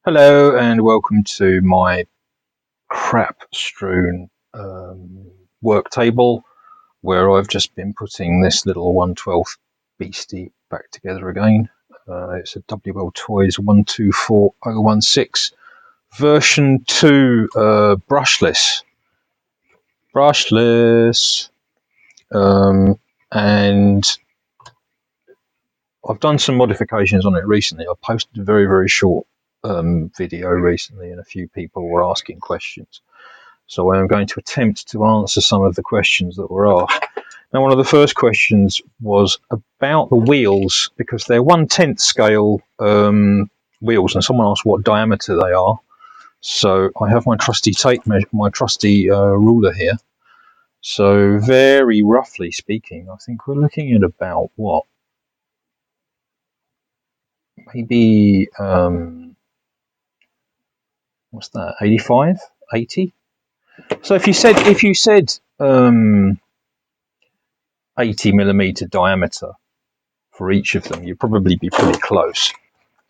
Hello and welcome to my crap-strewn work table where I've just been putting this little 1/12 beastie back together again. It's a WLToys 124016 version 2 brushless. And I've done some modifications on it recently. I posted a very short video recently and a few people were asking questions. So I'm going to attempt to answer some of the questions that were asked. Now, one of the first questions was about the wheels, because they're 1/10 scale wheels, and someone asked what diameter they are. So I have my trusty tape measure, my trusty ruler here. So very roughly speaking, I think we're looking at about what? Maybe, what's that, 85, 80? So if you said 80mm diameter for each of them, you'd probably be pretty close.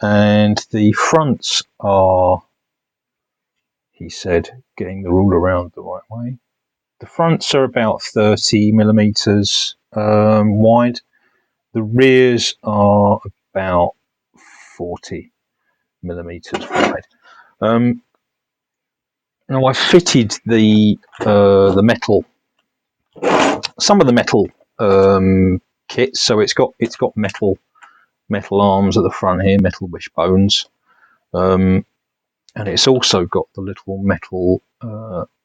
And the fronts are, he said, getting the rule around the right way. The fronts are about 30mm wide. The rears are about 40mm wide. Now I fitted the metal, some of the metal kits, so it's got metal arms at the front here, metal wishbones, and it's also got the little metal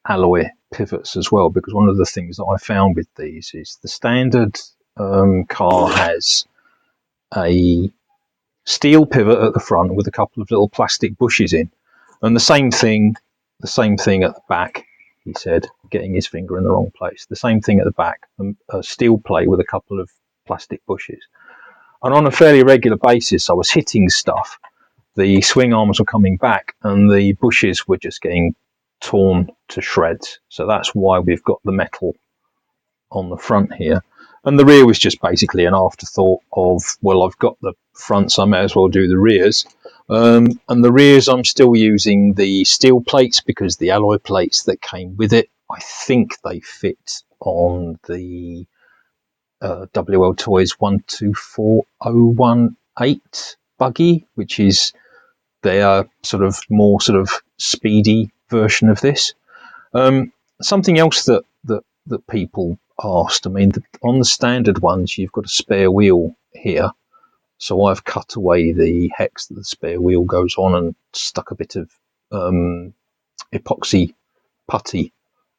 alloy pivots as well. Because one of the things that I found with these is the standard car has a steel pivot at the front with a couple of little plastic bushes in, and the same thing at the back. He said, getting his finger in the wrong place. The same thing at the back, a steel plate with a couple of plastic bushes. And on a fairly regular basis, I was hitting stuff. The swing arms were coming back and the bushes were just getting torn to shreds. So that's why we've got the metal on the front here. And the rear was just basically an afterthought of, well, I've got the fronts, I may as well do the rears. And the rears, I'm still using the steel plates because the alloy plates that came with it, I think they fit on the WLToys 124018 buggy, which is their more speedy version of this. Something else that people asked, I mean, on the standard ones, you've got a spare wheel here. So I've cut away the hex that the spare wheel goes on and stuck a bit of epoxy putty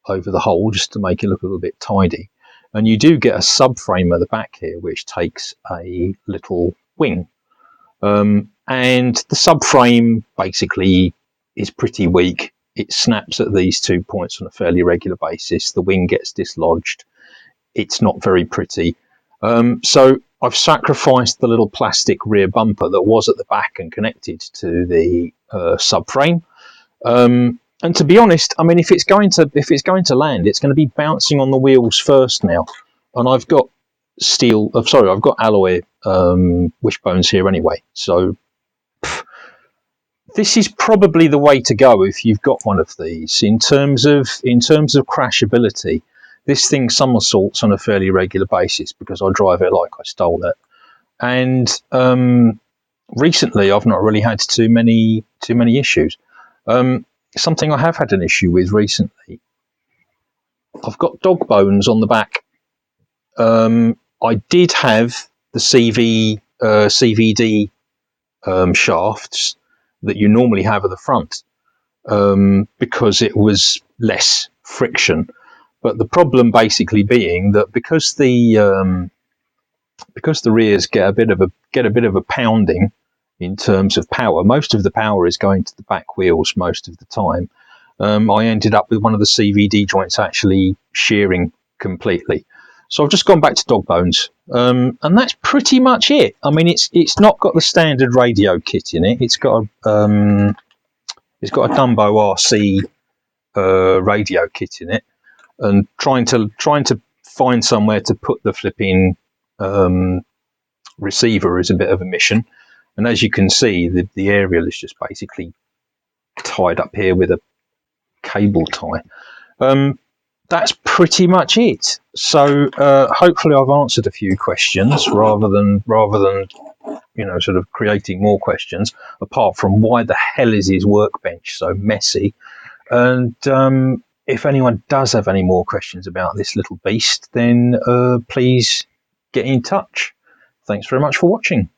over the hole just to make it look a little bit tidy. And you do get a subframe at the back here, which takes a little wing. And the subframe basically is pretty weak. It snaps at these 2 points on a fairly regular basis. The wing gets dislodged. It's not very pretty. So I've sacrificed the little plastic rear bumper that was at the back and connected to the subframe. And to be honest, I mean, if it's going to land, it's going to be bouncing on the wheels first now. And I've got I've got alloy wishbones here anyway. So this is probably the way to go if you've got one of these. In terms of crashability, this thing somersaults on a fairly regular basis because I drive it like I stole it. And recently, I've not really had too many issues. Something I have had an issue with recently, I've got dog bones on the back. I did have the CVD shafts that you normally have at the front because it was less friction. But the problem basically being that because the rears get a bit of a pounding in terms of power, most of the power is going to the back wheels most of the time. I ended up with one of the CVD joints actually shearing completely. So I've just gone back to dog bones, and that's pretty much it. I mean, it's not got the standard radio kit in it. It's got a Dumbo RC radio kit in it, and trying to find somewhere to put the flipping receiver is a bit of a mission. And as you can see, the aerial is just basically tied up here with a cable tie. That's pretty much it. So hopefully I've answered a few questions rather than sort of creating more questions. Apart from why the hell is his workbench so messy? And if anyone does have any more questions about this little beast, then please get in touch. Thanks very much for watching.